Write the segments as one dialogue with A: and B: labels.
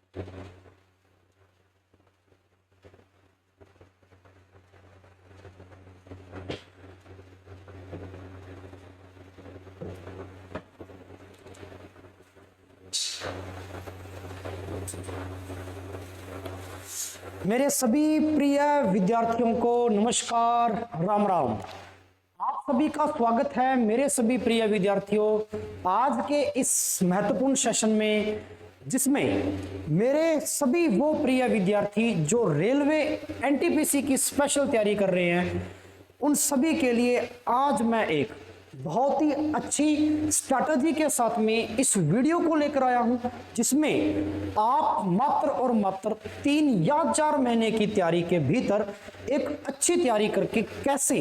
A: मेरे सभी प्रिय विद्यार्थियों को नमस्कार, राम राम। आप सभी का स्वागत है मेरे सभी प्रिय विद्यार्थियों आज के इस महत्वपूर्ण सेशन में, जिसमें मेरे सभी वो प्रिय विद्यार्थी जो रेलवे एनटीपीसी की स्पेशल तैयारी कर रहे हैं, उन सभी के लिए आज मैं एक बहुत ही अच्छी स्ट्रैटेजी के साथ में इस वीडियो को लेकर आया हूं, जिसमें आप मात्र और मात्र 3 या 4 महीने की तैयारी के भीतर एक अच्छी तैयारी करके कैसे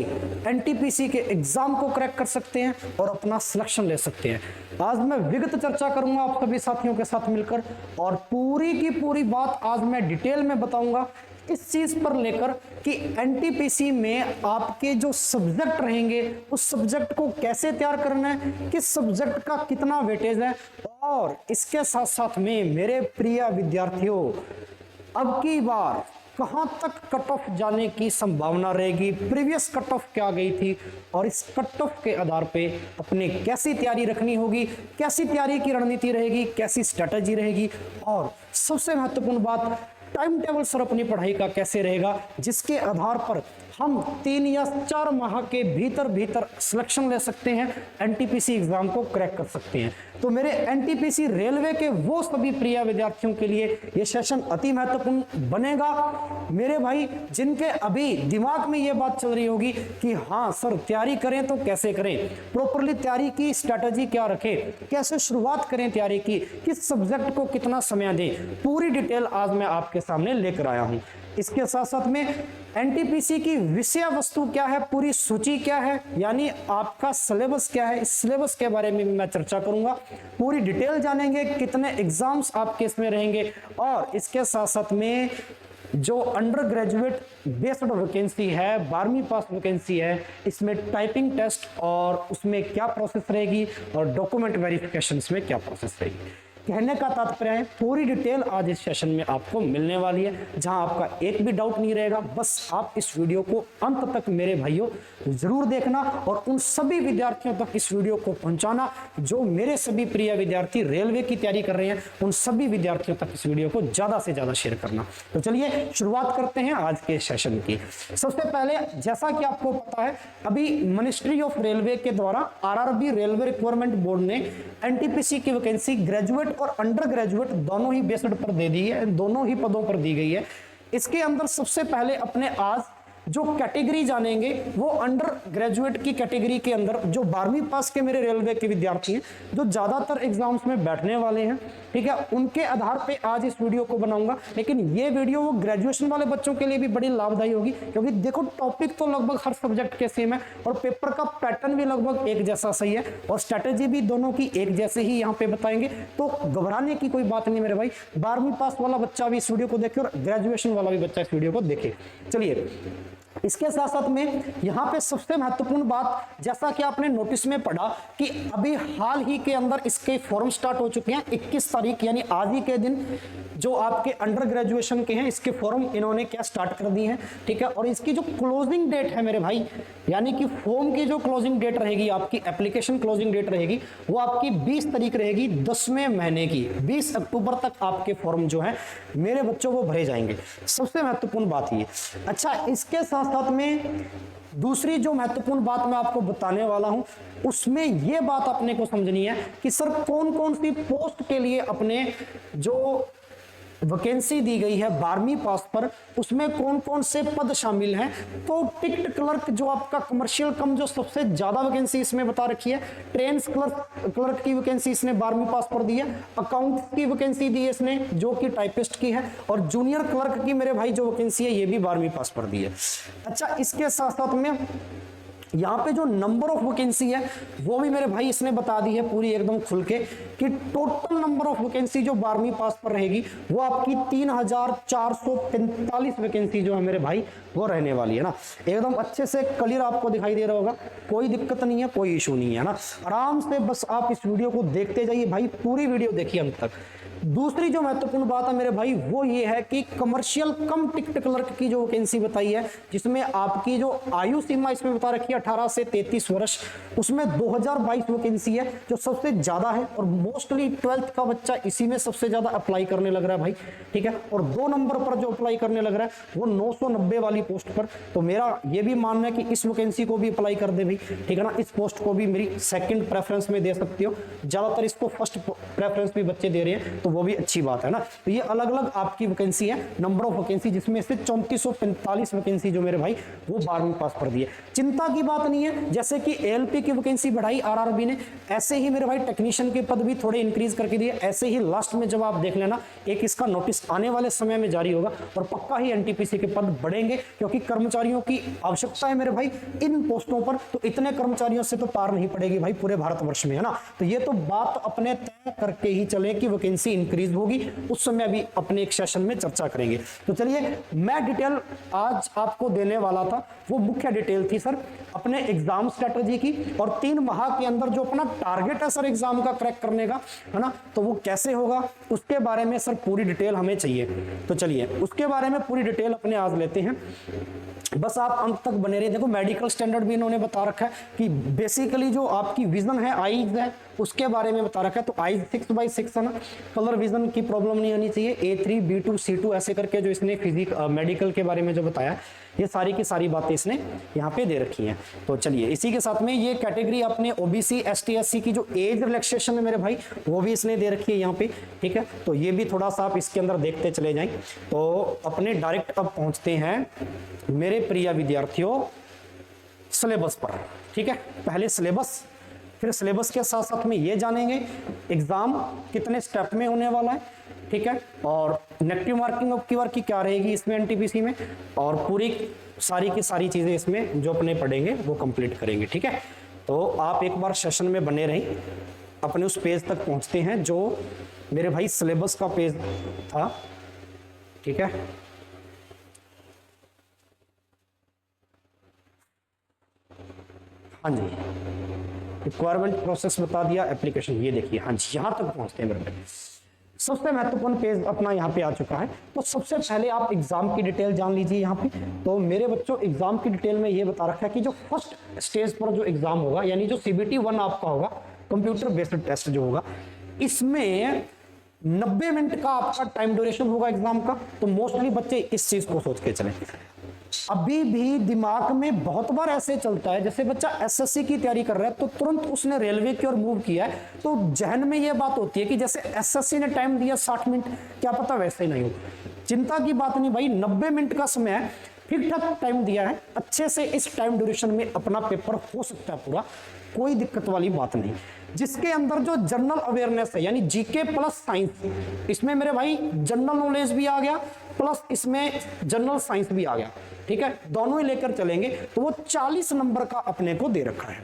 A: एनटीपीसी के एग्जाम को क्रैक कर सकते हैं और अपना सिलेक्शन ले सकते हैं। आज मैं विगत चर्चा करूंगा आप सभी साथियों के साथ मिलकर, और पूरी की पूरी बात आज मैं डिटेल में बताऊंगा इस चीज पर लेकर कि एनटीपीसी में आपके जो सब्जेक्ट रहेंगे उस सब्जेक्ट को कैसे तैयार करना है, किस सब्जेक्ट का कितना वेटेज है, और इसके साथ साथ में मेरे प्रिय विद्यार्थियों अब की बार कहां तक कट ऑफ जाने की संभावना रहेगी, प्रीवियस कट ऑफ क्या गई थी, और इस कट ऑफ के आधार पे अपने कैसी तैयारी रखनी होगी, कैसी तैयारी की रणनीति रहेगी, कैसी स्ट्रेटजी रहेगी, और सबसे महत्वपूर्ण बात टाइम टेबल सर अपनी पढ़ाई का कैसे रहेगा, जिसके आधार पर हम 3 या 4 माह के भीतर सिलेक्शन ले सकते हैं, एनटीपीसी एग्जाम को क्रैक कर सकते हैं। तो मेरे एनटीपीसी रेलवे के वो सभी प्रिय विद्यार्थियों के लिए ये सेशन अति महत्वपूर्ण बनेगा मेरे भाई, जिनके अभी दिमाग में ये बात चल रही होगी कि हाँ सर तैयारी करें तो कैसे करें, प्रॉपरली तैयारी की स्ट्रैटेजी क्या रखें, कैसे शुरुआत करें तैयारी की, किस सब्जेक्ट को कितना समय दें, पूरी डिटेल आज मैं आपके सामने लेकर आया हूं। इसके साथ साथ में एनटीपीसी की विषय वस्तु क्या है, पूरी सूची क्या है, यानी आपका सिलेबस क्या है, इस सिलेबस के बारे में मैं चर्चा करूंगा, पूरी डिटेल जानेंगे, कितने एग्जाम्स आपके इसमें रहेंगे, और इसके साथ साथ में जो अंडर ग्रेजुएट बेस्ड वैकेंसी है, 12वीं पास वैकेंसी है, इसमें टाइपिंग टेस्ट और उसमें क्या प्रोसेस रहेगी, और डॉक्यूमेंट वेरिफिकेशन में क्या प्रोसेस रहेगी। कहने का तात्पर्य है पूरी डिटेल आज इस सेशन में आपको मिलने वाली है, जहां आपका एक भी डाउट नहीं रहेगा। बस आप इस वीडियो को अंत तक मेरे भाइयों जरूर देखना, और उन सभी विद्यार्थियों तक इस वीडियो को पहुंचाना जो मेरे सभी प्रिय विद्यार्थी रेलवे की तैयारी कर रहे हैं, उन सभी विद्यार्थियों तक इस वीडियो को ज्यादा से ज्यादा शेयर करना। तो चलिए शुरुआत करते हैं आज के सेशन की। सबसे पहले जैसा कि आपको पता है, अभी मिनिस्ट्री ऑफ रेलवे के द्वारा आरआरबी रेलवे रिक्वायरमेंट बोर्ड ने एनटीपीसी की वैकेंसी ग्रेजुएट और अंडर ग्रेजुएट दोनों ही बेस्ड पर दे दी है, दोनों ही पदों पर दी गई है। इसके अंदर सबसे पहले अपने आज जो कैटेगरी जानेंगे वो अंडर ग्रेजुएट की कैटेगरी के अंदर जो 12वीं पास के मेरे रेलवे के विद्यार्थी हैं, जो ज्यादातर एग्जाम्स में बैठने वाले हैं, ठीक है, उनके आधार पे आज इस वीडियो को बनाऊंगा। लेकिन ये वीडियो वो ग्रेजुएशन वाले बच्चों के लिए भी बड़ी लाभदायी होगी, क्योंकि देखो टॉपिक तो लगभग हर सब्जेक्ट के सेम है, और पेपर का पैटर्न भी लगभग एक जैसा सही है, और स्ट्रेटेजी भी दोनों की एक जैसे ही यहाँ पे बताएंगे। तो घबराने की कोई बात नहीं मेरे भाई, 12वीं पास वाला बच्चा भी इस वीडियो को देखे और ग्रेजुएशन वाला भी बच्चा इस वीडियो को देखे। चलिए, इसके साथ साथ में यहाँ पे सबसे महत्वपूर्ण बात, जैसा कि आपने नोटिस में पढ़ा कि अभी हाल ही के अंदर इसके फॉर्म स्टार्ट हो चुके हैं। 21 तारीख यानी आज ही के दिन जो आपके अंडर ग्रेजुएशन के हैं, इसके फॉर्म इन्होंने क्या स्टार्ट कर दिए हैं, ठीक है। और इसकी जो क्लोजिंग डेट है मेरे भाई, यानी कि फॉर्म की जो क्लोजिंग डेट रहेगी, आपकी एप्लीकेशन क्लोजिंग डेट रहेगी, वो आपकी 20 तारीख रहेगी 10वें महीने की। 20 अक्टूबर तक आपके फॉर्म जो है मेरे बच्चों को भरे जाएंगे। सबसे महत्वपूर्ण बात ये। अच्छा, इसके साथ साथ में दूसरी जो महत्वपूर्ण बात मैं आपको बताने वाला हूं, उसमें यह बात अपने को समझनी है कि सर कौन कौन सी पोस्ट के लिए अपने जो वैकेंसी दी गई है 12वीं पास पर, उसमें कौन कौन से पद शामिल हैं। तो टिकट क्लर्क जो आपका कमर्शियल कम जो सबसे ज्यादा वैकेंसी इसमें बता रखी है, ट्रेन क्लर्क की वैकेंसी इसने 12वीं पास पर दी है, अकाउंट की वैकेंसी दी है इसने जो कि टाइपिस्ट की है, और जूनियर क्लर्क की मेरे भाई जो वैकेंसी है ये भी 12वीं पास पर दी है। अच्छा, इसके साथ साथ में यहाँ पे जो नंबर ऑफ वैकेंसी है वो भी मेरे भाई इसने बता दी है पूरी एकदम खुल के, कि टोटल नंबर ऑफ वैकेंसी जो 12वीं पास पर रहेगी वो आपकी 3445 वैकेंसी जो है मेरे भाई वो रहने वाली है ना। एकदम अच्छे से क्लियर आपको दिखाई दे रहा होगा, कोई दिक्कत नहीं है, कोई इशू नहीं है ना। आराम से बस आप इस वीडियो को देखते जाइए भाई, पूरी वीडियो देखिए अंत तक। दूसरी जो महत्वपूर्ण बात है मेरे भाई वो ये है कि कमर्शियल कम टिकट क्लर्क की जो वैकेंसी बताई है, जिसमें आपकी जो आयु सीमा इसमें बता रखी है 18 से 33 वर्ष, उसमें 2022 वैकेंसी है जो सबसे ज्यादा है, और मोस्टली 12th का बच्चा इसी में सबसे ज्यादा अप्लाई करने लग रहा है भाई, ठीक है। और 2 नंबर पर जो अप्लाई करने लग रहा है वो 990 वाली पोस्ट पर। तो मेरा ये भी मानना है कि इस वैकेंसी को भी अप्लाई कर दे भाई, ठीक है ना। इस पोस्ट को भी मेरी सेकंड प्रेफरेंस में दे सकती हो, ज्यादातर इसको फर्स्ट प्रेफरेंस भी बच्चे दे रहे हैं, तो वो भी अच्छी बात है ना। तो ये अलग अलग आपकी वैकेंसी है, नंबर ऑफ वैकेंसी, जिसमें से 3445 वैकेंसी जो मेरे भाई वो 12वीं पास पर दी है। चिंता की बात नहीं है, जैसे कि एएलपी की वैकेंसी बढ़ाई आरआरबी ने, ऐसे ही मेरे भाई टेक्नीशियन के पद भी थोड़े इंक्रीज करके दिए। ऐसे ही लास्ट में जब आप देख लेना, एक इसका नोटिस आने वाले समय में जारी होगा और पक्का ही एनटीपीसी के पद बढ़ेंगे, क्योंकि कर्मचारियों की आवश्यकता है मेरे भाई इन पोस्टों पर। तो इतने कर्मचारियों से तो पार नहीं पड़ेगी भाई पूरे भारतवर्ष में, है ना। तो ये तो बात अपने तय करके ही चले कि वैकेंसी इंक्रीज होगी, उस समय अभी अपने एक सेशन में चर्चा करेंगे। तो चलिए, मैं डिटेल आज आपको देने वाला था, वो मुख्य डिटेल थी सर अपने एग्जाम स्ट्रेटजी की, और 3 माह के अंदर जो अपना टारगेट है सर एग्जाम का क्रैक करने का, है ना, तो वो कैसे होगा उसके बारे में सर पूरी डिटेल हमें चाहिए। तो चलिए उसके बारे में पूरी डिटेल अपने आज लेते हैं, बस आप अंत तक बने रहिए। देखो मेडिकल स्टैंडर्ड भी इन्होंने बता रखा है कि बेसिकली जो आपकी विजन है, आईज है, उसके बारे में बता रखा है। तो आईज 6/6 है ना, कलर विजन की प्रॉब्लम नहीं आनी चाहिए। A3 B2 C2 ऐसे करके जो इसने फिजिक मेडिकल के बारे में जो बताया, ये सारी की सारी बातें इसने यहाँ पे दे रखी हैं। तो चलिए इसी के साथ में ये कैटेगरी अपने ओबीसी ST SC की जो एज रिलैक्सेशन है मेरे भाई, वो भी इसने दे रखी है यहाँ पे, ठीक है। तो ये भी थोड़ा सा आप इसके अंदर देखते चले जाएं। तो अपने डायरेक्ट अब पहुंचते हैं मेरे प्रिय विद्यार्थियों सिलेबस पर, ठीक है। पहले सिलेबस, फिर सिलेबस के साथ साथ में ये जानेंगे एग्जाम कितने स्टेप में होने वाला है, ठीक है, और नेगेटिव मार्किंग अब की बार की क्या रहेगी इसमें एनटीपीसी में, और पूरी सारी की सारी चीजें इसमें जो अपने पढ़ेंगे वो कंप्लीट करेंगे, ठीक है। तो आप एक बार सेशन में बने रहें, अपने उस पेज तक पहुंचते हैं जो मेरे भाई सिलेबस का पेज था, ठीक है। हाँ जी, रिक्वायरमेंट प्रोसेस बता दिया, एप्लीकेशन ये देखिए, हाँ जी यहां तक पहुंचते हैं मेरे भाई। सबसे महत्वपूर्ण पेज अपना यहाँ पे आ चुका है। तो सबसे पहले आप एग्जाम की डिटेल जान लीजिए यहाँ पे। तो मेरे बच्चों एग्जाम की डिटेल में ये बता रखा है कि जो फर्स्ट स्टेज पर जो एग्जाम होगा, यानी जो CBT 1 आपका होगा, कंप्यूटर बेस्ड टेस्ट जो होगा, इसमें 90 मिनट का आपका टाइम ड्यूरेशन होगा एग्जाम का। तो मोस्टली बच्चे इस चीज को सोच के चले। अभी भी दिमाग में बहुत बार ऐसे चलता है, जैसे बच्चा SSC की तैयारी कर रहा है तो तुरंत उसने रेलवे की ओर मूव किया है, तो जहन में यह बात होती है कि जैसे SSC ने टाइम दिया 60 मिनट, क्या पता वैसे ही नहीं हो। चिंता की बात नहीं भाई, 90 मिनट का समय है, ठीक ठाक टाइम दिया है, अच्छे से इस टाइम ड्यूरेशन में अपना पेपर हो सकता है पूरा, कोई दिक्कत वाली बात नहीं। जिसके अंदर जो जनरल अवेयरनेस है, यानी जीके प्लस साइंस, इसमें मेरे भाई जनरल नॉलेज भी आ गया प्लस इसमें जनरल साइंस भी आ गया, ठीक है, दोनों ही लेकर चलेंगे तो वो 40 नंबर का अपने को दे रखा है,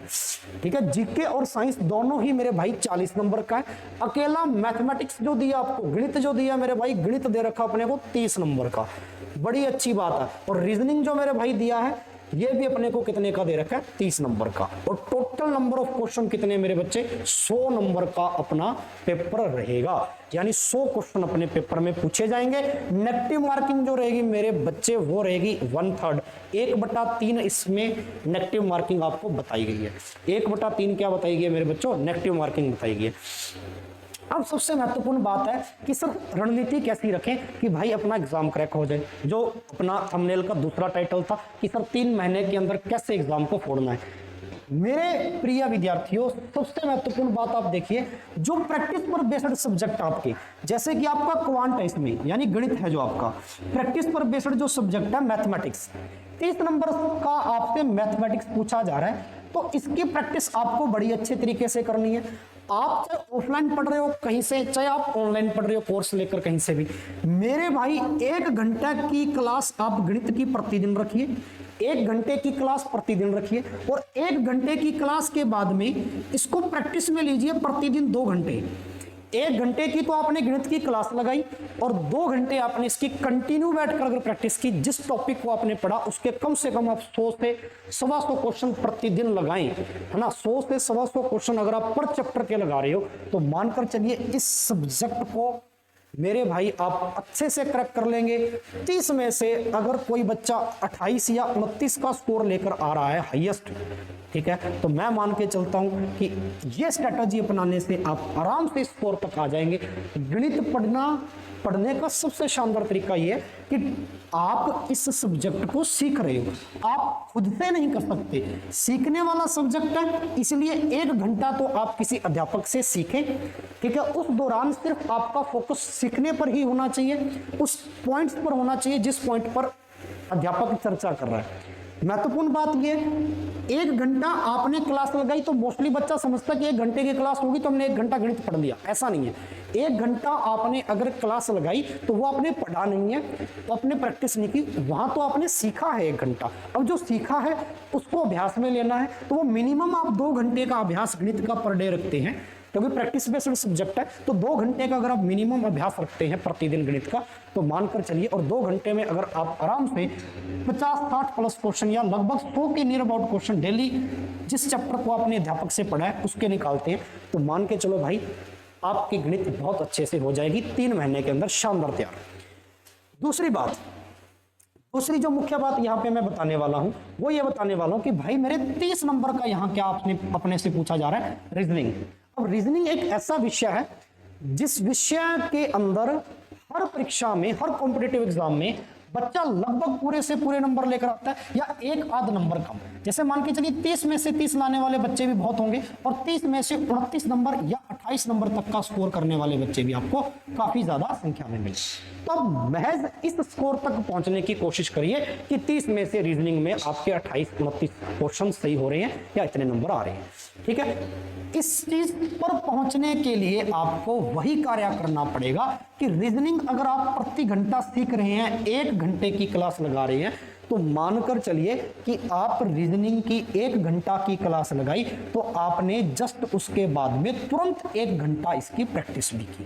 A: ठीक है। जीके और साइंस दोनों ही मेरे भाई 40 नंबर का है। अकेला मैथमेटिक्स जो दिया आपको, गणित जो दिया मेरे भाई, गणित दे रखा अपने को 30 नंबर का, बड़ी अच्छी बात है। और रीजनिंग जो मेरे भाई दिया है, ये भी अपने को कितने का दे रखा है, 30 नंबर का। और टोटल नंबर ऑफ क्वेश्चन कितने मेरे बच्चे, 100 नंबर का अपना पेपर रहेगा, यानी 100 क्वेश्चन अपने पेपर में पूछे जाएंगे। नेगेटिव मार्किंग जो रहेगी मेरे बच्चे वो रहेगी 1/3, 1/3 इसमें नेगेटिव मार्किंग आपको बताई गई है। 1/3 क्या बताई गई है मेरे बच्चों, नेगेटिव मार्किंग बताई गई है। अब सबसे महत्वपूर्ण बात है कि सर रणनीति कैसी रखें कि भाई अपना एग्जाम क्रैक हो जाए। जो अपना थंबनेल का दूसरा टाइटल था कि सर 3 महीने के अंदर कैसे एग्जाम को फोड़ना है। मेरे प्रिय विद्यार्थियों, सबसे महत्वपूर्ण बात आप देखिए, जो प्रैक्टिस पर बेस्ड सब्जेक्ट आपके, जैसे कि आपका क्वांट है इसमें, यानी गणित है जो आपका, प्रैक्टिस पर बेस्ड जो सब्जेक्ट है मैथमेटिक्स, 30 नंबर का आपसे मैथमेटिक्स पूछा जा रहा है, तो इसकी प्रैक्टिस आपको बड़ी अच्छे तरीके से करनी है। आप चाहे ऑफलाइन पढ़ रहे हो कहीं से, चाहे आप ऑनलाइन पढ़ रहे हो कोर्स लेकर कहीं से भी, मेरे भाई 1 घंटा की क्लास आप गणित की प्रतिदिन रखिए, 1 घंटे की क्लास प्रतिदिन रखिए, और 1 घंटे की क्लास के बाद में इसको प्रैक्टिस में लीजिए प्रतिदिन 2 घंटे। 1 घंटे की तो आपने गणित की क्लास लगाई और 2 घंटे आपने इसकी कंटिन्यू बैठकर अगर प्रैक्टिस की, जिस टॉपिक को आपने पढ़ा उसके कम से कम आप 100 से 125 क्वेश्चन प्रतिदिन लगाएं, है ना। 100 से 125 क्वेश्चन अगर आप पर चैप्टर के लगा रहे हो तो मानकर चलिए इस सब्जेक्ट को मेरे भाई आप अच्छे से क्रैक कर लेंगे। 30 में से अगर कोई बच्चा 28 या 29 का स्कोर लेकर आ रहा है हाईएस्ट, ठीक है, तो मैं मान के चलता हूं कि ये स्ट्रेटजी अपनाने से आप आराम से स्कोर तक आ जाएंगे। गणित पढ़ने का सबसे शानदार तरीका ये है कि आप इस सब्जेक्ट को सीख रहे हो, आप खुद से नहीं कर सकते, सीखने वाला सब्जेक्ट है, इसलिए 1 घंटा तो आप किसी अध्यापक से सीखें, ठीक है। उस दौरान सिर्फ आपका फोकस सीखने पर ही होना चाहिए, उस पॉइंट्स पर होना चाहिए जिस पॉइंट पर अध्यापक चर्चा कर रहा है। महत्वपूर्ण बात यह, 1 घंटा आपने क्लास लगाई तो मोस्टली बच्चा समझता कि 1 घंटे की क्लास होगी तो हमने 1 घंटा गणित पढ़ लिया, ऐसा नहीं है। 1 घंटा आपने अगर क्लास लगाई तो वो आपने पढ़ा नहीं है, तो आपने प्रैक्टिस नहीं की, वहां तो आपने सीखा है 1 घंटा। अब जो सीखा है उसको अभ्यास में लेना है, तो वो मिनिमम आप 2 घंटे का अभ्यास गणित का पर डे रखते हैं, क्योंकि प्रैक्टिस बेस्ड सब्जेक्ट है। तो 2 घंटे का अगर आप मिनिमम अभ्यास रखते हैं प्रतिदिन गणित का, तो मानकर चलिए, और 2 घंटे में अगर आप आराम से 50-60 प्लस क्वेश्चन या लगभग 100 के नियर अबाउट क्वेश्चन डेली जिस चैप्टर को आपने अध्यापक से पढ़ा है उसके निकालते हैं, तो मान के चलो भाई आपकी गणित बहुत अच्छे से हो जाएगी 3 महीने के अंदर शानदार तैयार। दूसरी जो मुख्य बात यहाँ पे मैं बताने वाला हूँ वो ये बताने वाला हूँ कि भाई मेरे 30 नंबर का यहाँ क्या आपने अपने से पूछा जा रहा है, रीजनिंग। अब रीजनिंग एक ऐसा विषय है जिस विषय के अंदर हर परीक्षा में, हर कॉम्पिटिटिव एग्जाम में बच्चा लगभग पूरे से पूरे नंबर लेकर आता है या 1 आध नंबर कम। जैसे मान के चलिए 30 में से 30 लाने वाले बच्चे भी बहुत होंगे, और 30 में से 29 नंबर या 28 नंबर तक का स्कोर करने वाले बच्चे भी आपको काफी ज्यादा संख्या में मिले। तो महज इस स्कोर तक पहुंचने की कोशिश करिए कि 30 में से रीजनिंग में आपके 28-29 क्वेश्चन सही हो रहे हैं या इतने नंबर आ रहे हैं, ठीक है। इस चीज पर पहुंचने के लिए आपको वही कार्य करना पड़ेगा कि रीजनिंग अगर आप प्रति घंटा सीख रहे हैं, 1 घंटे की क्लास लगा रहे हैं, तो मानकर चलिए कि आप रीजनिंग की 1 घंटा की क्लास लगाई तो आपने जस्ट उसके बाद में तुरंत 1 घंटा इसकी प्रैक्टिस भी की।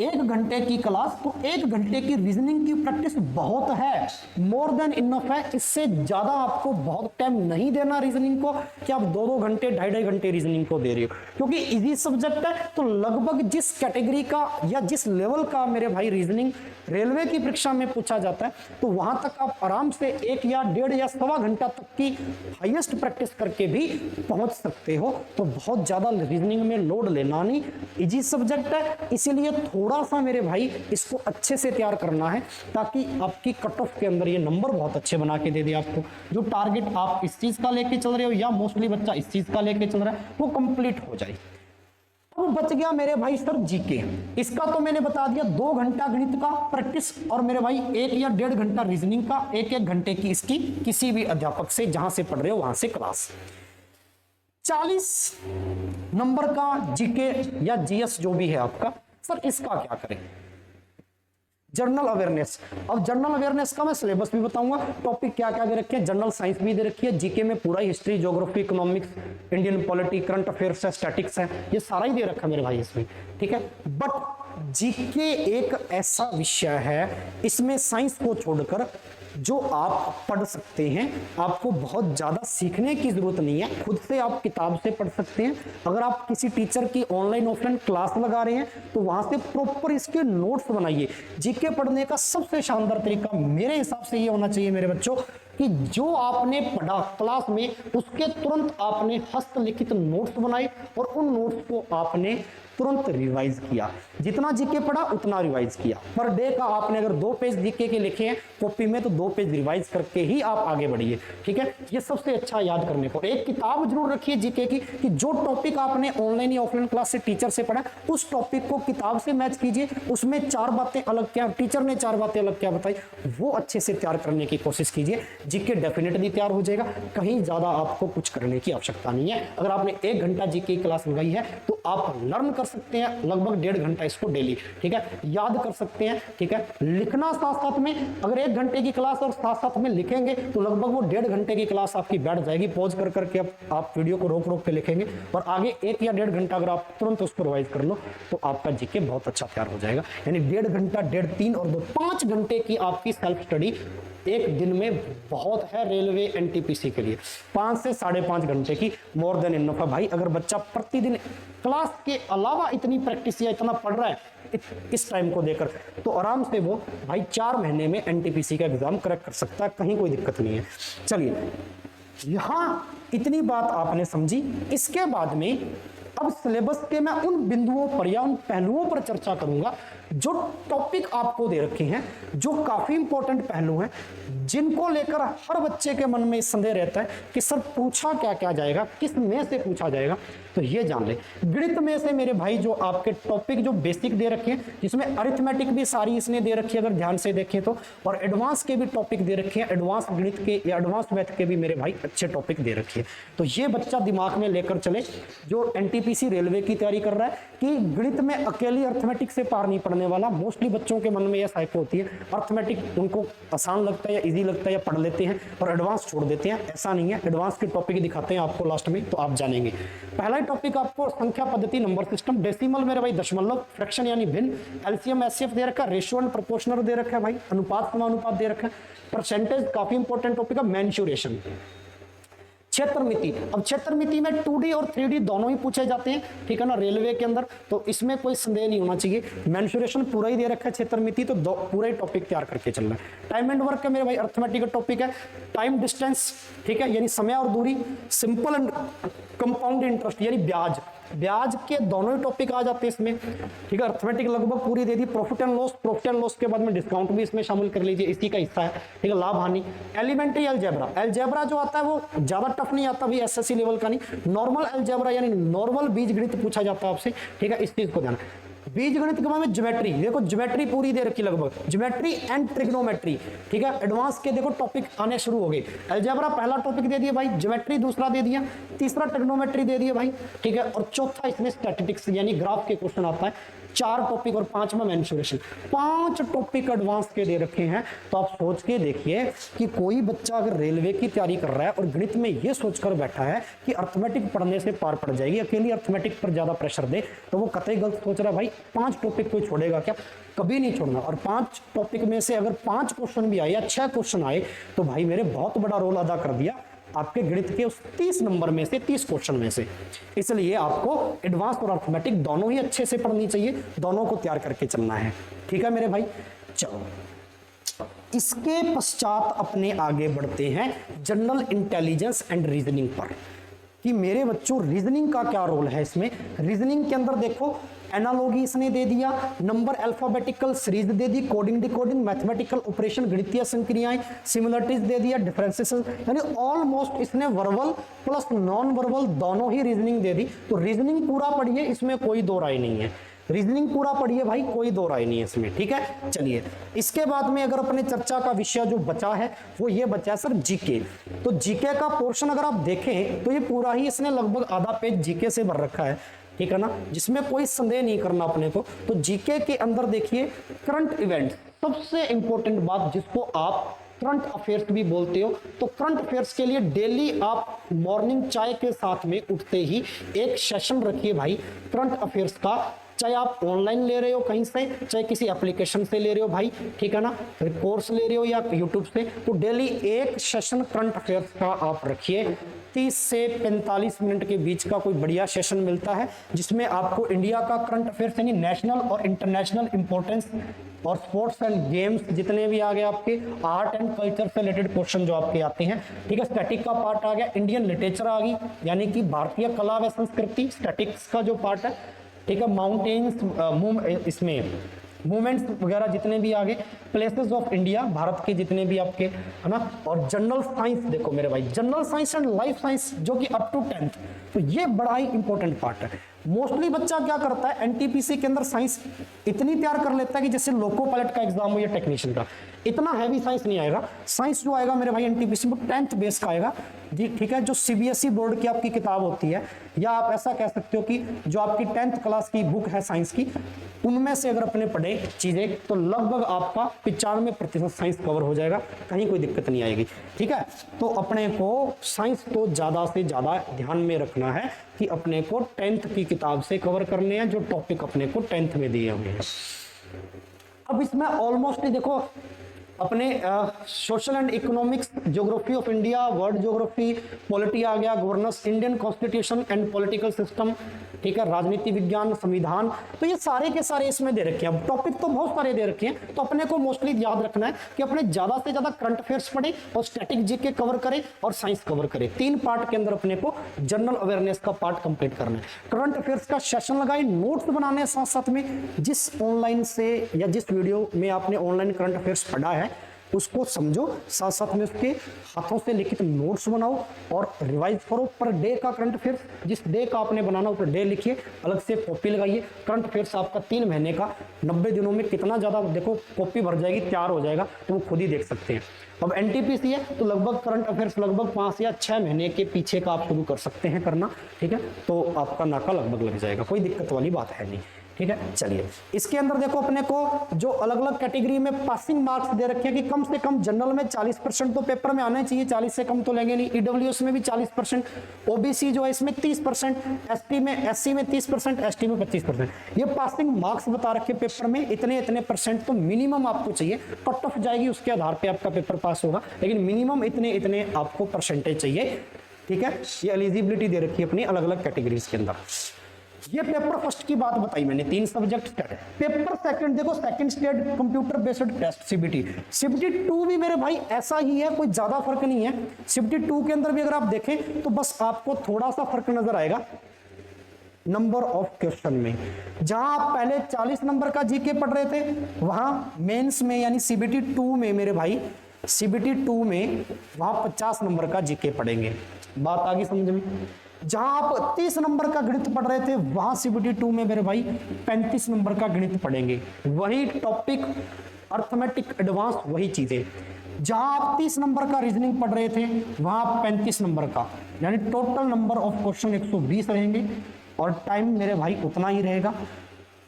A: 1 घंटे की क्लास, तो 1 घंटे की रीजनिंग की प्रैक्टिस बहुत है, मोर देन इनफ है। इससे ज्यादा आपको बहुत टाइम नहीं देना रीजनिंग को कि आप 2-2 घंटे 2.5 घंटे रीजनिंग को दे रहे हो, क्योंकि इजी सब्जेक्ट है। तो लगभग जिस कैटेगरी का या जिस लेवल का मेरे भाई रीजनिंग रेलवे की परीक्षा में पूछा जाता है, तो वहां तक आप आराम से 1 या 1.5 या 1.25 घंटा तक की हाईएस्ट प्रैक्टिस करके भी पहुंच सकते हो। तो बहुत ज्यादा रीजनिंग में लोड लेना नहीं, इजी सब्जेक्ट है, इसीलिए थोड़ा सा मेरे भाई इसको अच्छे से तैयार करना है ताकि आपकी कट ऑफ के अंदर ये नंबर बहुत अच्छे बना के दे दे आपको। जो टारगेट आप इस चीज का लेके चल रहे हो या मोस्टली बच्चा इस चीज का लेके चल रहा है वो कंप्लीट हो जाए। अब बच गया मेरे भाई सर जीके। इसका तो मैंने बता दिया 2 घंटा गणित का प्रैक्टिस और मेरे भाई 1 या 1.5 घंटा रीजनिंग का, 1-1 घंटे की इसकी किसी भी अध्यापक से जहां से पढ़ रहे हो वहां से क्लास। 40 नंबर का जीके या जीएस जो भी है आपका, सर इसका क्या करें? General awareness. अब जनरल अवेयरनेस का मैं सिलेबस भी बताऊंगा, टॉपिक क्या क्या दे रखे हैं, जनरल साइंस भी दे रखी है, जीके में पूरा history, geography, economics, Indian polity, current affairs है, स्टैटिक्स है, ये सारा ही दे रखा है मेरे भाई इसमें, ठीक है। बट जीके एक ऐसा विषय है, इसमें साइंस को छोड़कर जो आप पढ़ सकते हैं, आपको बहुत ज्यादा सीखने की जरूरत नहीं है, खुद से आप किताब से पढ़ सकते हैं। अगर आप किसी टीचर की ऑनलाइन ऑफलाइन क्लास लगा रहे हैं तो वहां से प्रॉपर इसके नोट्स बनाइए। जीके पढ़ने का सबसे शानदार तरीका मेरे हिसाब से ये होना चाहिए मेरे बच्चों कि जो आपने पढ़ा क्लास में उसके तुरंत आपने हस्तलिखित नोट्स बनाए और उन नोट्स को आपने तुरंत रिवाइज किया। जितना जीके पढ़ा उतना रिवाइज किया। पर डे का आपने अगर 2 पेज जीके के लिखे हैं कॉपी में तो 2 पेज रिवाइज करके ही आप आगे बढ़िए, ठीक है। ये सबसे अच्छा याद करने को। एक किताब जरूर रखिए जीके की कि जो टॉपिक आपने ऑनलाइन या ऑफलाइन क्लास से टीचर से पढ़ा उस टॉपिक को किताब से मैच कीजिए, उसमें 4 बातें अलग क्या टीचर ने 4 बातें अलग क्या बताई वो अच्छे से तैयार करने की कोशिश कीजिए। जीके डेफिनेटली तैयार हो जाएगा, कहीं ज्यादा आपको कुछ करने की आवश्यकता नहीं है। अगर आपने 1 घंटा जीके की क्लास लगाई है तो आप लर्न कर सकते हैं लगभग 1.5 घंटा इसको डेली, ठीक है, याद कर सकते हैं, ठीक है। लिखना साथ साथ में, अगर 1 घंटे की क्लास और साथ साथ में लिखेंगे तो लगभग वो 1.5 घंटे की क्लास आपकी बैठ जाएगी। पॉज कर करके आप वीडियो को रोक रोक के लिखेंगे और आगे 1 या 1.5 घंटा अगर आप तुरंत उसको रिवाइज कर लो तो आपका जीके बहुत अच्छा तैयार हो जाएगा। यानी 1.5 घंटा, 1.5, 3 और 2, 5 घंटे की आपकी सेल्फ स्टडी एक दिन में बहुत है रेलवे एनटीपीसी के लिए। 5 से 5.5 घंटे की मोर देन इनफ है भाई। अगर बच्चा प्रतिदिन क्लास के अलावा इतनी प्रैक्टिस या इतना पढ़ रहा है इस टाइम को देकर, तो आराम से वो भाई 4 महीने में एनटीपीसी का एग्जाम क्रैक कर सकता है, कहीं कोई दिक्कत नहीं है। चलिए, यहां इतनी बात आपने समझी। इसके बाद में अब सिलेबस के मैं उन बिंदुओं पर या उन पहलुओं पर चर्चा करूंगा जो टॉपिक आपको दे रखे हैं, जो काफी इंपॉर्टेंट पहलू हैं, जिनको लेकर हर बच्चे के मन में संदेह रहता है कि सर पूछा क्या क्या जाएगा, किस में से पूछा जाएगा। तो ये जान ले, गणित में से मेरे भाई जो आपके टॉपिक जो बेसिक दे रखे हैं, जिसमें अरिथमेटिक भी सारी इसने दे रखी है अगर ध्यान से देखें तो, और एडवांस के भी टॉपिक दे रखे हैं, एडवांस गणित के या एडवांस मैथ के भी मेरे भाई अच्छे टॉपिक दे रखे हैं। तो ये बच्चा दिमाग में लेकर चले जो एनटीपीसी रेलवे की तैयारी कर रहा है कि गणित में अकेली अर्थमेटिक से पार नहीं पड़ने वाला। मोस्टली बच्चों के मन में यह साइक होती है, अर्थमेटिक उनको आसान लगता है या इजी लगता है या पढ़ लेते हैं और एडवांस छोड़ देते हैं। ऐसा नहीं है, एडवांस के टॉपिक दिखाते हैं आपको लास्ट में, तो आप जानेंगे। पहला टॉपिक आपको संख्या पद्धति, नंबर सिस्टम, डेसिमल मेरे भाई दशमलव, फ्रैक्शन यानी भिन्न, एलसीएम एचसीएफ दे रखा है, रेशियो एंड प्रोपोर्शनल दे रखा है भाई, अनुपात समानुपात दे रखा है, परसेंटेज काफी इंपॉर्टेंट टॉपिक है, मेंसुरेशन, क्षेत्रमिति। अब क्षेत्रमिति में 2D और 3D दोनों ही पूछे जाते हैं, ठीक है ना, रेलवे के अंदर, तो इसमें कोई संदेह नहीं होना चाहिए। मेंसुरेशन पूरा ही दे रखा है, क्षेत्रमिति तो पूरा ही टॉपिक तैयार करके चलना है। टाइम एंड वर्क का मेरे भाई अर्थमेटिक का टॉपिक है, टाइम डिस्टेंस, ठीक है, यानी समय और दूरी, सिंपल एंड कंपाउंड इंटरेस्ट यानी ब्याज, ब्याज के दोनों ही टॉपिक आ जाते हैं इसमें, ठीक है। अर्थमेटिक लगभग पूरी दे दी, profit and loss, profit and loss के बाद में डिस्काउंट भी इसमें शामिल कर लीजिए, इसी का हिस्सा है, ठीक है। लाभ हानि, एलिमेंट्री अलजेब्रा, अलजेब्रा जो आता है वो ज्यादा टफ नहीं आता भाई, एसएससी लेवल का नहीं, नॉर्मल अलजेब्रा यानी नॉर्मल बीजगणित पूछा जाता है आपसे, ठीक है, इस चीज को ध्यान। बीजगणित के बाद में ज्योमेट्री, देखो ज्योमेट्री पूरी दे रखी लगभग, ज्योमेट्री एंड ट्रिग्नोमेट्री, ठीक है। एडवांस के देखो टॉपिक आने शुरू हो गए, अलजेब्रा पहला टॉपिक दे दिया भाई, ज्योमेट्री दूसरा दे दिया, तीसरा ट्रिग्नोमेट्री दे दिया भाई, ठीक है, और चौथा इसमें स्टैटिस्टिक्स यानी ग्राफ के क्वेश्चन आता है। 4 टॉपिक और 5वां मेंसुरेशन, 5 टॉपिक एडवांस के दे रखे हैं। तो आप सोच के देखिए कि कोई बच्चा अगर रेलवे की तैयारी कर रहा है और गणित में ये सोचकर बैठा है कि अर्थमेटिक पढ़ने से पार पड़ जाएगी, अकेली अर्थमेटिक पर ज्यादा प्रेशर दे, तो वो कतई गलत सोच रहा है भाई। 5 टॉपिक कोई छोड़ेगा क्या? कभी नहीं छोड़ना। और 5 टॉपिक में से अगर 5 क्वेश्चन भी आए या 6 क्वेश्चन आए तो भाई मेरे बहुत बड़ा रोल अदा कर दिया आपके गणित के उस 30 नंबर में से, 30 क्वेश्चन में से। इसलिए आपको एडवांस और अर्थमेटिक दोनों ही अच्छे से पढ़नी चाहिए, दोनों को तैयार करके चलना है, ठीक है मेरे भाई। चलो इसके पश्चात अपने आगे बढ़ते हैं जनरल इंटेलिजेंस एंड रीजनिंग पर, कि मेरे बच्चों रीजनिंग का क्या रोल है इसमें। रीजनिंग के अंदर देखो एनालॉगी इसने दे दिया, नंबर अल्फाबेटिकल सीरीज दे दी, कोडिंग डिकोडिंग, मैथमेटिकल ऑपरेशन, गणितीय संक्रियाएं, सिमिलरिटीज दे दिया, डिफरेंसेस, यानी ऑलमोस्ट इसने वर्बल प्लस नॉन वर्बल दोनों ही रीजनिंग दे दी। तो रीजनिंग पूरा पढ़िए, इसमें कोई दो राय नहीं है, रीजनिंग पूरा पढ़िए भाई, कोई दो राय नहीं है इसमें, ठीक है। चलिए इसके बाद में अगर अपने चर्चा का विषय जो बचा है वो ये बचा है सर जीके। तो जीके का पोर्शन अगर आप देखें तो ये पूरा ही इसने लगभग आधा पेज जीके से भर रखा है, ठीक है ना, जिसमें कोई संदेह नहीं करना अपने को। तो जीके के अंदर देखिए करंट इवेंट, सबसे इंपॉर्टेंट बात जिसको आप करंट अफेयर्स भी बोलते हो, तो करंट अफेयर्स के लिए डेली आप मॉर्निंग चाय के साथ में उठते ही एक सेशन रखिए भाई करंट अफेयर्स का, चाहे आप ऑनलाइन ले रहे हो कहीं से, चाहे किसी एप्लीकेशन से ले रहे हो भाई, ठीक है ना, कोर्स ले रहे हो या यूट्यूब से, तो डेली एक सेशन करंट अफेयर्स का आप रखिए। 30 से 45 मिनट के बीच का कोई बढ़िया सेशन मिलता है जिसमें आपको इंडिया का करंट अफेयर्स यानी नेशनल और इंटरनेशनल इंपॉर्टेंस और स्पोर्ट्स एंड गेम्स जितने भी आ गए, आपके आर्ट एंड कल्चर से रिलेटेड क्वेश्चन जो आपके आते हैं, ठीक है। स्टैटिक का पार्ट आ गया, इंडियन लिटरेचर आ गई यानी कि भारतीय कला व संस्कृति, स्टैटिक्स का जो पार्ट है, ठीक है। माउंटेन्स, इसमें मूवमेंट्स वगैरह जितने भी आगे, प्लेसेस ऑफ इंडिया, भारत के जितने भी आपके, है ना। और जनरल साइंस देखो मेरे भाई, general science and life science जो कि अप टू 10th, तो ये बड़ा ही इंपॉर्टेंट पार्ट है। मोस्टली बच्चा क्या करता है एनटीपीसी के अंदर साइंस इतनी तैयार कर लेता है कि जैसे लोको पायलट का एग्जाम हो या टेक्नीशियन का, इतना हैवी साइंस नहीं आएगा। साइंस जो आएगा मेरे भाई एनटीपीसी में 10th बेस का आएगा जी, ठीक है। जो सीबीएसई बोर्ड की आपकी किताब होती है, या आप ऐसा कह सकते हो कि जो आपकी 10th क्लास की बुक है साइंस की, उनमें से अगर अपने पढ़े चीजें तो लगभग आपका 95% साइंस कवर हो जाएगा, कहीं कोई दिक्कत नहीं आएगी, ठीक है। तो अपने को साइंस तो ज्यादा से ज्यादा ध्यान में रखना है कि अपने को 10th की किताब से कवर करने हैं जो टॉपिक अपने को 10th में दिए हुए हैं। अब इसमें ऑलमोस्ट देखो अपने social and economics, geography of India, world geography, polity आ गया, governance, Indian constitution and political system, ठीक है, राजनीति विज्ञान, संविधान, तो ये सारे के सारे इसमें दे रखे हैं। टॉपिक तो बहुत सारे दे रखे हैं, तो अपने को मोस्टली याद रखना है कि अपने ज्यादा से ज्यादा करंट अफेयर्स पढ़े और स्टैटिक जीके कवर करे और साइंस कवर करे। 3 पार्ट के अंदर अपने को जनरल अवेयरनेस का पार्ट कंप्लीट करना है। करंट अफेयर्स का सेशन लगाए, नोट्स बनाने साथ साथ में, जिस ऑनलाइन से या जिस वीडियो में आपने ऑनलाइन करंट अफेयर्स पढ़ा है उसको समझो, साथ साथ में उसके हाथों से लिखित नोट्स बनाओ और रिवाइज करो। पर डे का करंट अफेयर्स जिस डे का आपने बनाना ऊपर डे लिखिए, अलग से कॉपी लगाइए। करंट अफेयर्स आपका 3 महीने का 90 दिनों में कितना ज्यादा देखो कॉपी भर जाएगी, तैयार हो जाएगा, तो वो खुद ही देख सकते हैं। अब एनटीपीसी है तो लगभग करंट अफेयर्स लगभग 5 या 6 महीने के पीछे का आप शुरू कर सकते हैं करना, ठीक है, तो आपका नाका लगभग लग जाएगा, कोई दिक्कत वाली बात है नहीं, ठीक है। चलिए इसके अंदर देखो अपने को जो अलग अलग कैटेगरी में पासिंग मार्क्स दे रखे हैं कि कम से कम जनरल में 40% तो पेपर में आने चाहिए, 40 से कम तो लेंगे नहीं। ईडब्ल्यूएस में भी 40%, ओबीसी जो है इसमें 30%, एससी में 30%, एसटी में 25%। ये पासिंग मार्क्स बता रखे पेपर में, इतने इतने परसेंट तो मिनिमम आपको चाहिए। कट ऑफ जाएगी उसके आधार पर आपका पेपर पास होगा, लेकिन मिनिमम इतने इतने आपको परसेंटेज चाहिए, ठीक है। ये एलिजिबिलिटी दे रखी है अपनी अलग अलग कैटेगरीज के अंदर। ये पेपर फर्स्ट की बात बताई मैंने, 3 सब्जेक्ट स्टेट। पेपर सेकंड देखो, second state computer based test CBT. CBT 2 भी मेरे भाई ऐसा ही है, कोई ज्यादा फर्क नहीं है। सीबीटी 2 के अंदर भी अगर आप देखें तो बस आपको थोड़ा सा फर्क नजर आएगा नंबर ऑफ क्वेश्चन में। जहां आप पहले 40 नंबर का जीके पढ़ रहे थे, वहां मेंस में यानी सीबीटी 2 में मेरे भाई, सीबीटी 2 में वहां 50 नंबर का जीके पढ़ेंगे। बात आ गई समझ में। जहां आप 30 नंबर का गणित पढ़ रहे थे, वहां सीबीटी 2 में मेरे भाई 35 नंबर का गणित पढ़ेंगे। वही टॉपिक, अर्थमेटिक एडवांस, वही चीजें। जहां आप 30 नंबर का रीजनिंग पढ़ रहे थे, वहां 35 नंबर का, यानी टोटल नंबर ऑफ क्वेश्चन 120 रहेंगे और टाइम मेरे भाई उतना ही रहेगा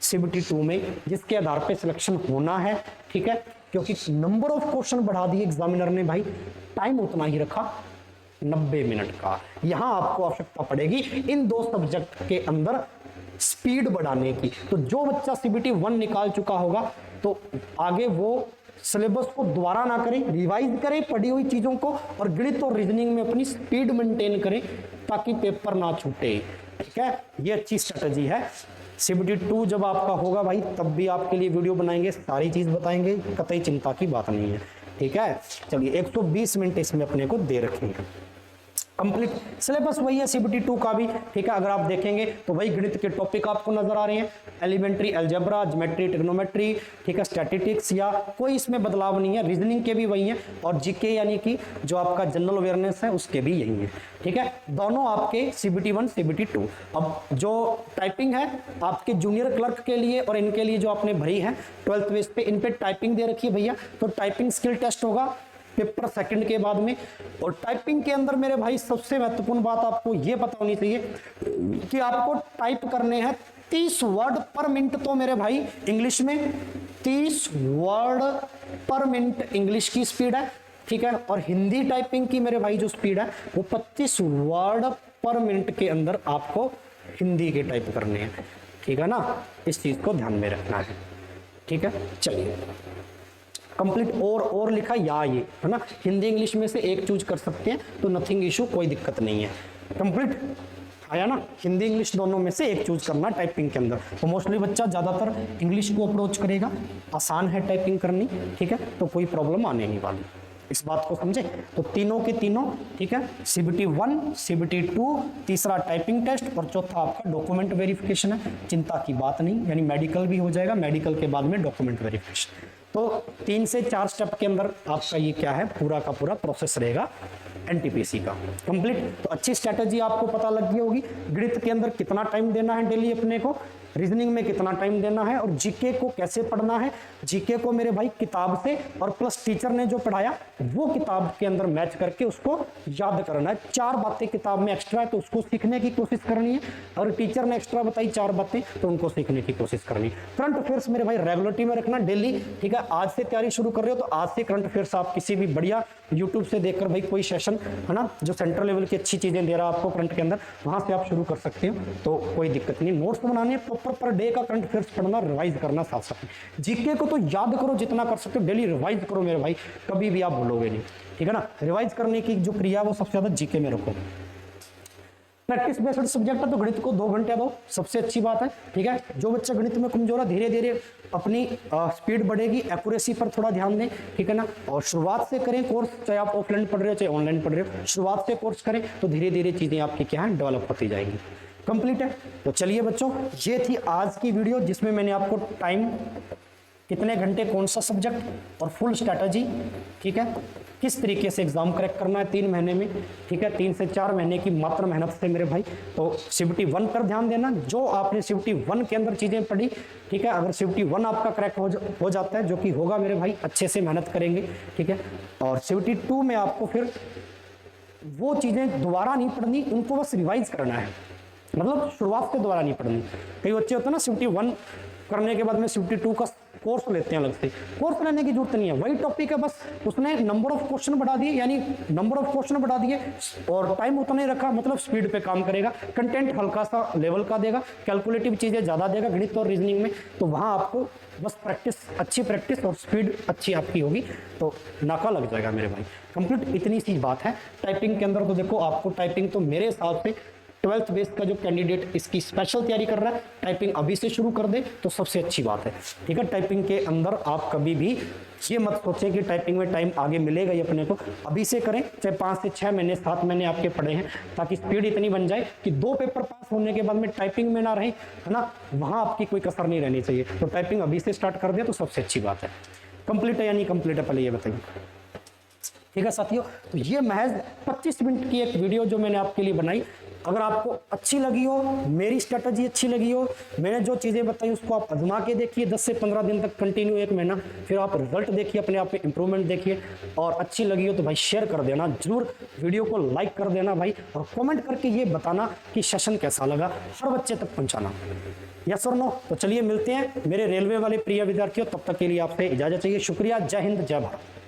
A: सीबीटी 2 में, जिसके आधार पे सिलेक्शन होना है, ठीक है। क्योंकि नंबर ऑफ क्वेश्चन बढ़ा दिए एग्जामिनर ने भाई, टाइम उतना ही रखा 90 मिनट का। यहां आपको आवश्यकता पड़ेगी इन 2 सब्जेक्ट के अंदर स्पीड बढ़ाने की। तो जो बच्चा सीबीटी 1 निकाल चुका होगा तो आगे वो सिलेबस को दोबारा ना करें, रिवाइज करें पढ़ी हुई चीजों को, और गणित और रीजनिंग में अपनी स्पीड मेंटेन करें ताकि पेपर ना छूटे, ठीक है। ये अच्छी स्ट्रेटजी है। सीबीटी 2 जब आपका होगा भाई, तब भी आपके लिए वीडियो बनाएंगे, सारी चीज बताएंगे, कतई चिंता की बात नहीं है, ठीक है। चलिए 120 मिनट इसमें अपने को दे रखेंगे। कंप्लीट सिलेबस वही है सीबीटी 2 का भी, ठीक है। अगर आप देखेंगे तो वही गणित के टॉपिक आपको नजर आ रहे हैं, एलिमेंट्री अलजेब्रा, ज्योमेट्री, ट्रिग्नोमेट्री, ठीक है, स्टैटिस्टिक्स, या कोई इसमें बदलाव नहीं है। रीजनिंग के भी वही है, और जीके यानी कि जो आपका जनरल अवेयरनेस है उसके भी यही है, ठीक है। दोनों आपके सीबीटी 1 सीबीटी 2। अब जो टाइपिंग है आपके जूनियर क्लर्क के लिए और इनके लिए जो आपने भरी है 12th बेस पे, इन पे टाइपिंग दे रखी है भैया, तो टाइपिंग स्किल टेस्ट होगा पेपर सेकंड के बाद में। और टाइपिंग के अंदर मेरे भाई सबसे महत्वपूर्ण बात आपको यह पता होनी चाहिए कि आपको टाइप करने हैं 30 वर्ड पर मिनट, तो मेरे भाई इंग्लिश में 30 वर्ड पर मिनट इंग्लिश की स्पीड है, ठीक है। और हिंदी टाइपिंग की मेरे भाई जो स्पीड है वो 25 वर्ड पर मिनट के अंदर आपको हिंदी के टाइप करने हैं, ठीक है ना। इस चीज को ध्यान में रखना है, ठीक है। चलिए कंप्लीट और लिखा या ये है ना, हिंदी इंग्लिश में से एक चूज कर सकते हैं, तो नथिंग इशू, कोई दिक्कत नहीं है। कंप्लीट आया ना, हिंदी इंग्लिश दोनों में से एक चूज करना टाइपिंग के अंदर। तो मोस्टली बच्चा ज्यादातर इंग्लिश को अप्रोच करेगा, आसान है टाइपिंग करनी, ठीक है, तो कोई प्रॉब्लम आने नहीं वाली, इस बात को समझे। तो तीनों के तीनों, ठीक है, सीबीटी 1, सीबीटी 2, तीसरा टाइपिंग टेस्ट और चौथा आपका डॉक्यूमेंट वेरिफिकेशन है। चिंता की बात नहीं, यानी मेडिकल भी हो जाएगा, मेडिकल के बाद में डॉक्यूमेंट वेरिफिकेशन। तो 3 से 4 स्टेप के अंदर आपका ये क्या है, पूरा का पूरा प्रोसेस रहेगा एनटीपीसी का कंप्लीट। तो अच्छी स्ट्रेटजी आपको पता लग गई होगी, गणित के अंदर कितना टाइम देना है डेली अपने को, रीजनिंग में कितना टाइम देना है, और जीके को कैसे पढ़ना है। जीके को मेरे भाई किताब से और प्लस टीचर ने जो पढ़ाया वो किताब के अंदर मैच करके उसको याद करना है। 4 बातें किताब में एक्स्ट्रा है तो उसको सीखने की कोशिश करनी है, और टीचर ने एक्स्ट्रा बताई 4 बातें तो उनको सीखने की कोशिश करनी है। करंट अफेयर्स मेरे भाई रेगुलरिटी में रखना डेली, ठीक है। आज से तैयारी शुरू कर रहे हो तो आज से करंट अफेयर्स आप किसी भी बढ़िया यूट्यूब से देखकर भाई कोई सेशन है ना जो सेंट्रल लेवल की अच्छी चीजें दे रहा है आपको करंट के अंदर, वहां से आप शुरू कर सकते हो, तो कोई दिक्कत नहीं। नोट्स बनाने प्रॉपर पर डे का करंट अफेयर्स पढ़ना, रिवाइज करना साथ साथ। जीके को तो याद करो जितना कर सकते हो, डेली रिवाइज करो मेरे भाई, कभी भी आप भूलोगे नहीं, ठीक है ना। रिवाइज करने की जो क्रिया वो सबसे ज्यादा जीके में रखो। प्रैक्टिस बेस्ड सब्जेक्ट है तो गणित को 2 घंटे दो, सबसे अच्छी बात है। ठीक है, जो बच्चा गणित में कमजोर है धीरे धीरे अपनी स्पीड बढ़ेगी, एक्यूरेसी पर थोड़ा ध्यान दें। ठीक है ना, और शुरुआत से करें कोर्स, चाहे आप ऑफलाइन पढ़ रहे हो चाहे ऑनलाइन पढ़ रहे हो, शुरुआत से कोर्स करें तो धीरे धीरे चीजें आपकी क्या है डेवलप होती जाएंगी। कंप्लीट है। तो चलिए बच्चों, ये थी आज की वीडियो जिसमें मैंने आपको टाइम, कितने घंटे कौन सा सब्जेक्ट और फुल स्ट्रैटेजी, ठीक है, किस तरीके से एग्जाम क्रैक करना है 3 महीने में। ठीक है, 3 से 4 महीने की मात्र मेहनत से मेरे भाई। तो CBT 1 पर ध्यान देना, जो आपने CBT 1 के अंदर चीजें पढ़ी, ठीक है, अगर CBT 1 आपका क्रैक हो जाता है, जो कि होगा मेरे भाई, अच्छे से मेहनत करेंगे। ठीक है, और CBT 2 में आपको फिर वो चीजें दोबारा नहीं पढ़नी, उनको बस रिवाइज करना है, मतलब शुरुआत से दोबारा नहीं पढ़नी। कई बच्चे होते हैं ना CBT 1 करने के बाद में CBT 2 का कोर्स लेते हैं अलग से, कोर्स लेने की जरूरत नहीं है, वही टॉपिक है, बस उसने नंबर ऑफ क्वेश्चन बढ़ा दिए, यानी नंबर ऑफ क्वेश्चन बढ़ा दिए और टाइम उतना ही रखा, मतलब स्पीड पे काम करेगा, कंटेंट हल्का सा लेवल का देगा, कैलकुलेटिव चीजें ज्यादा देगा गणित और रीजनिंग में। तो वहां आपको बस प्रैक्टिस, अच्छी प्रैक्टिस और स्पीड अच्छी आपकी होगी तो नाका लग जाएगा मेरे भाई। कंप्लीट इतनी सी बात है। टाइपिंग के अंदर तो देखो, आपको टाइपिंग तो मेरे हिसाब से 12th बेस का जो कैंडिडेट इसकी स्पेशल तैयारी कर रहा है, टाइपिंग अभी से शुरू कर दे तो सबसे अच्छी बात है। ठीक है, टाइपिंग के अंदर आप कभी भी ये मत सोचें कि टाइपिंग में टाइम आगे मिलेगा ही अपने को, अभी से करें, चाहे 5 से 6 महीने 7 महीने आपके पड़े हैं, ताकि स्पीड इतनी बन जाए कि 2 पेपर पास होने के बाद में टाइपिंग में ना रहे, है ना, वहां आपकी कोई कसर नहीं रहनी चाहिए। तो टाइपिंग अभी से स्टार्ट कर दे तो सबसे अच्छी बात है। कंप्लीट है या नहीं कंप्लीट है, पहले ये बताइए। ठीक है साथियों, तो ये महज 25 मिनट की एक वीडियो जो मैंने आपके लिए बनाई, अगर आपको अच्छी लगी हो, मेरी स्ट्रेटजी अच्छी लगी हो, मैंने जो चीज़ें बताई उसको आप आजमा के देखिए 10 से 15 दिन तक कंटिन्यू, 1 महीना, फिर आप रिजल्ट देखिए, अपने आप में इंप्रूवमेंट देखिए, और अच्छी लगी हो तो भाई शेयर कर देना, जरूर वीडियो को लाइक कर देना भाई, और कमेंट करके ये बताना कि सेशन कैसा लगा, हर बच्चे तक पहुंचाना। यस और नो? तो चलिए मिलते हैं मेरे रेलवे वाले प्रिय विद्यार्थियों, तब तक के लिए आपसे इजाजत चाहिए। शुक्रिया, जय हिंद, जय भारत।